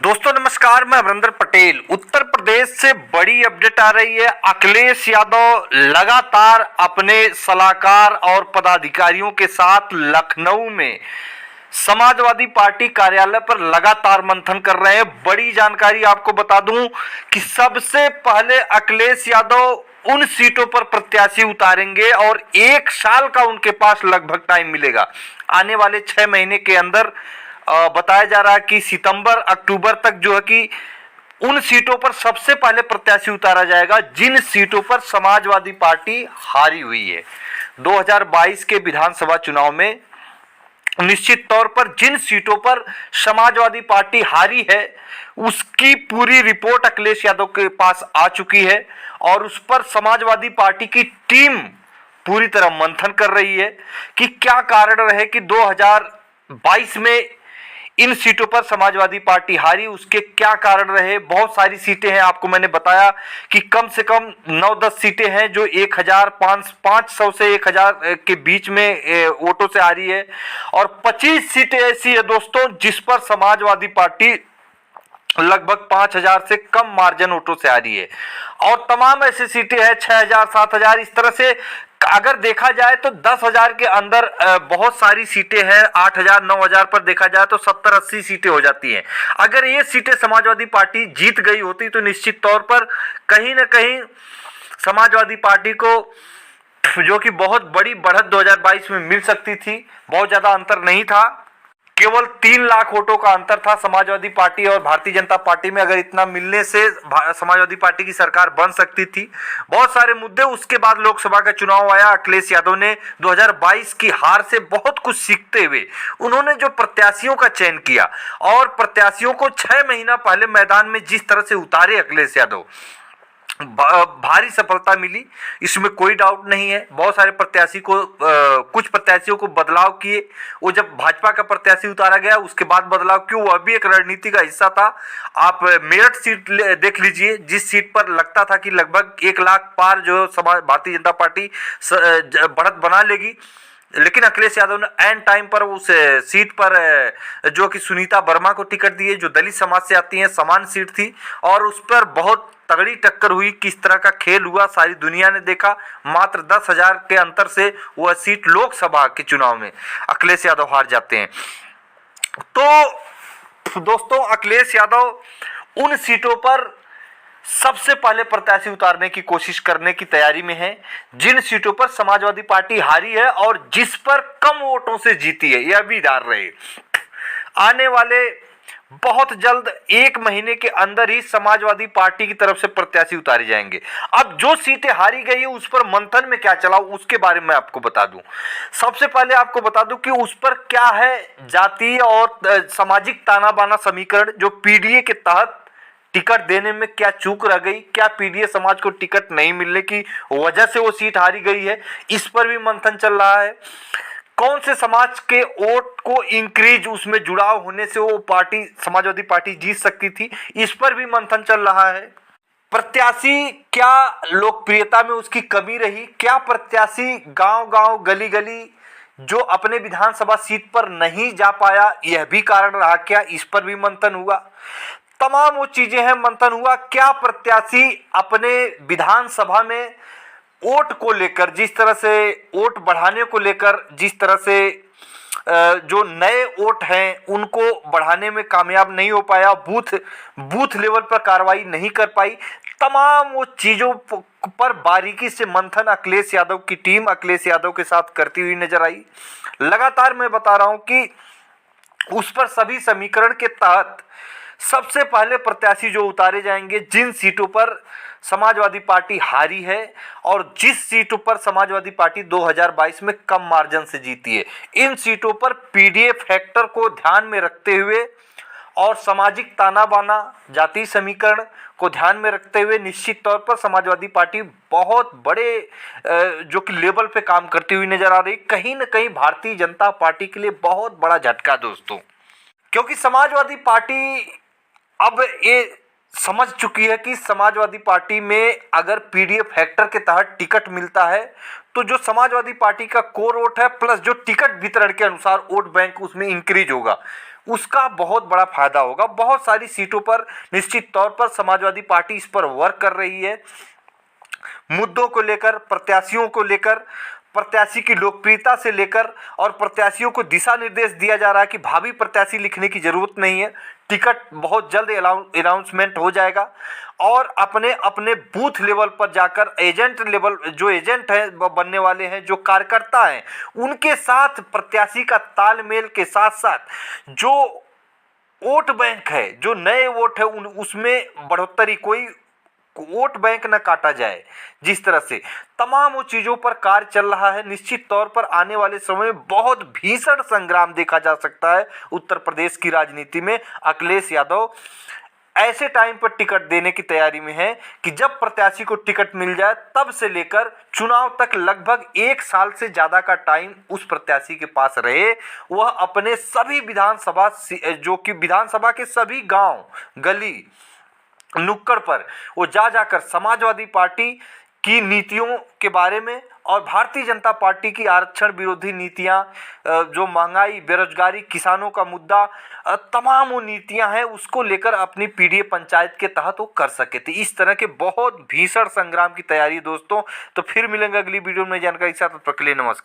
दोस्तों नमस्कार, मैं अमरिंदर पटेल। उत्तर प्रदेश से बड़ी अपडेट आ रही है। अखिलेश यादव लगातार अपने सलाहकार और पदाधिकारियों के साथ लखनऊ में समाजवादी पार्टी कार्यालय पर लगातार मंथन कर रहे हैं। बड़ी जानकारी आपको बता दूं कि सबसे पहले अखिलेश यादव उन सीटों पर प्रत्याशी उतारेंगे और 1 साल का उनके पास लगभग टाइम मिलेगा। आने वाले 6 महीने के अंदर बताया जा रहा है कि सितंबर अक्टूबर तक जो है कि उन सीटों पर सबसे पहले प्रत्याशी उतारा जाएगा जिन सीटों पर समाजवादी पार्टी हारी हुई है। 2022 के विधानसभा चुनाव में निश्चित तौर पर जिन सीटों पर समाजवादी पार्टी हारी है उसकी पूरी रिपोर्ट अखिलेश यादव के पास आ चुकी है और उस पर समाजवादी पार्टी की टीम पूरी तरह मंथन कर रही है कि क्या कारण रहे कि 2022 में इन सीटों पर समाजवादी पार्टी हारी, उसके क्या कारण रहे। बहुत सारी सीटें हैं, आपको मैंने बताया कि कम से कम 9-10 सीटें हैं जो 1500 से 1000 के बीच में वोटों से हारी है और 25 सीटें ऐसी है दोस्तों जिस पर समाजवादी पार्टी लगभग 5000 से कम मार्जिन वोटों से आ रही है और तमाम ऐसी सीटें हैं 6000 7000 इस तरह से। अगर देखा जाए तो 10,000 के अंदर बहुत सारी सीटें हैं। 8000 9000 पर देखा जाए तो 70-80 सीटें हो जाती हैं। अगर ये सीटें समाजवादी पार्टी जीत गई होती तो निश्चित तौर पर कहीं ना कहीं समाजवादी पार्टी को जो कि बहुत बड़ी बढ़त 2022 में मिल सकती थी। बहुत ज्यादा अंतर नहीं था, केवल 3 लाख वोटों का अंतर था समाजवादी पार्टी और भारतीय जनता पार्टी में। अगर इतना मिलने से समाजवादी पार्टी की सरकार बन सकती थी। बहुत सारे मुद्दे, उसके बाद लोकसभा का चुनाव आया। अखिलेश यादव ने 2022 की हार से बहुत कुछ सीखते हुए उन्होंने जो प्रत्याशियों का चयन किया और प्रत्याशियों को 6 महीना पहले मैदान में जिस तरह से उतारे अखिलेश यादव, भारी सफलता मिली, इसमें कोई डाउट नहीं है। बहुत सारे प्रत्याशी को कुछ प्रत्याशियों को बदलाव किए। वो जब भाजपा का प्रत्याशी उतारा गया उसके बाद बदलाव क्यों, वह भी एक रणनीति का हिस्सा था। आप मेरठ सीट देख लीजिए, जिस सीट पर लगता था कि लगभग 1 लाख पार जो भारतीय जनता पार्टी बढ़त बना लेगी, लेकिन अखिलेश यादव ने एंड टाइम पर उस सीट पर जो कि सुनीता वर्मा को टिकट दिए, जो दलित समाज से आती हैं, समान सीट थी और उस पर बहुत तगड़ी टक्कर हुई। किस तरह का खेल हुआ सारी दुनिया ने देखा। मात्र 10,000 के अंतर से वह सीट लोकसभा के चुनाव में अखिलेश यादव हार जाते हैं। तो दोस्तों अखिलेश यादव उन सीटों पर सबसे पहले प्रत्याशी उतारने की कोशिश करने की तैयारी में है जिन सीटों पर समाजवादी पार्टी हारी है और जिस पर कम वोटों से जीती है। यह भी ध्यान रहे, आने वाले बहुत जल्द 1 महीने के अंदर ही समाजवादी पार्टी की तरफ से प्रत्याशी उतारे जाएंगे। अब जो सीटें हारी गई है उस पर मंथन में क्या चला उसके बारे में आपको बता दूं। सबसे पहले आपको बता दूं कि उस पर क्या है, जातीय और सामाजिक ताना बाना समीकरण, जो पीडीए के तहत टिकट देने में क्या चूक रह गई, क्या पीडीए समाज को टिकट नहीं मिलने की वजह से वो सीट हारी गई है, इस पर भी मंथन चल रहा है। कौन से समाज के वोट को इंक्रीज, उसमें जुड़ाव होने से वो पार्टी समाजवादी पार्टी जीत सकती थी, इस पर भी मंथन चल रहा है। प्रत्याशी क्या लोकप्रियता में उसकी कमी रही, क्या प्रत्याशी गांव-गांव गली-गली जो अपने विधानसभा सीट पर नहीं जा पाया, यह भी कारण रहा क्या, इस पर भी मंथन हुआ। तमाम वो चीजें हैं, मंथन हुआ। क्या प्रत्याशी अपने विधानसभा में वोट को लेकर, जिस तरह से वोट बढ़ाने को लेकर, जिस तरह से जो नए वोट हैं उनको बढ़ाने में कामयाब नहीं हो पाया, बूथ लेवल पर कार्रवाई नहीं कर पाई, तमाम वो चीज़ों पर बारीकी से मंथन अखिलेश यादव की टीम अखिलेश यादव के साथ करती हुई नजर आई। लगातार मैं बता रहा हूं कि उस पर सभी समीकरण के तहत सबसे पहले प्रत्याशी जो उतारे जाएंगे जिन सीटों पर समाजवादी पार्टी हारी है और जिस सीटों पर समाजवादी पार्टी 2022 में कम मार्जिन से जीती है, इन सीटों पर पीडीए फैक्टर को ध्यान में रखते हुए और सामाजिक ताना बाना, जातीय समीकरण को ध्यान में रखते हुए निश्चित तौर पर समाजवादी पार्टी बहुत बड़े जो कि लेवल पे काम करती हुई नजर आ रही। कहीं ना कहीं भारतीय जनता पार्टी के लिए बहुत बड़ा झटका दोस्तों, क्योंकि समाजवादी पार्टी अब ये समझ चुकी है कि समाजवादी पार्टी में अगर पीडीए फैक्टर के तहत टिकट मिलता है तो जो समाजवादी पार्टी का कोर वोट है प्लस जो टिकट वितरण के अनुसार वोट बैंक उसमें इंक्रीज होगा, उसका बहुत बड़ा फायदा होगा। बहुत सारी सीटों पर निश्चित तौर पर समाजवादी पार्टी इस पर वर्क कर रही है, मुद्दों को लेकर, प्रत्याशियों को लेकर, प्रत्याशी की लोकप्रियता से लेकर, और प्रत्याशियों को दिशा निर्देश दिया जा रहा है कि भावी प्रत्याशी लिखने की जरूरत नहीं है, टिकट बहुत जल्द अनाउंसमेंट हो जाएगा। और अपने अपने बूथ लेवल पर जाकर एजेंट लेवल, जो एजेंट है बनने वाले हैं, जो कार्यकर्ता हैं, उनके साथ प्रत्याशी का तालमेल के साथ साथ जो वोट बैंक है, जो नए वोट है, उसमें बढ़ोतरी, कोई वोट बैंक न काटा जाए, जिस तरह से तमाम वो चीज़ों पर कार्य चल रहा है। निश्चित तौर पर आने वाले समय में बहुत भीषण संग्राम देखा जा सकता है उत्तर प्रदेश की राजनीति में। अखिलेश यादव ऐसे टाइम पर टिकट देने की तैयारी में है कि जब प्रत्याशी को टिकट मिल जाए तब से लेकर चुनाव तक लगभग 1 साल से ज़्यादा का टाइम उस प्रत्याशी के पास रहे। वह अपने सभी विधानसभा, जो कि विधानसभा के सभी गांव, गली, नुक्कड़ पर वो जाकर समाजवादी पार्टी की नीतियों के बारे में और भारतीय जनता पार्टी की आरक्षण विरोधी नीतियां, जो महंगाई, बेरोजगारी, किसानों का मुद्दा, तमाम वो नीतियां हैं, उसको लेकर अपनी पीडीए पंचायत के तहत वो कर सके थे। इस तरह के बहुत भीषण संग्राम की तैयारी दोस्तों। तो फिर मिलेंगे अगली वीडियो में जानकारी के साथ, तब तक के लिए नमस्कार।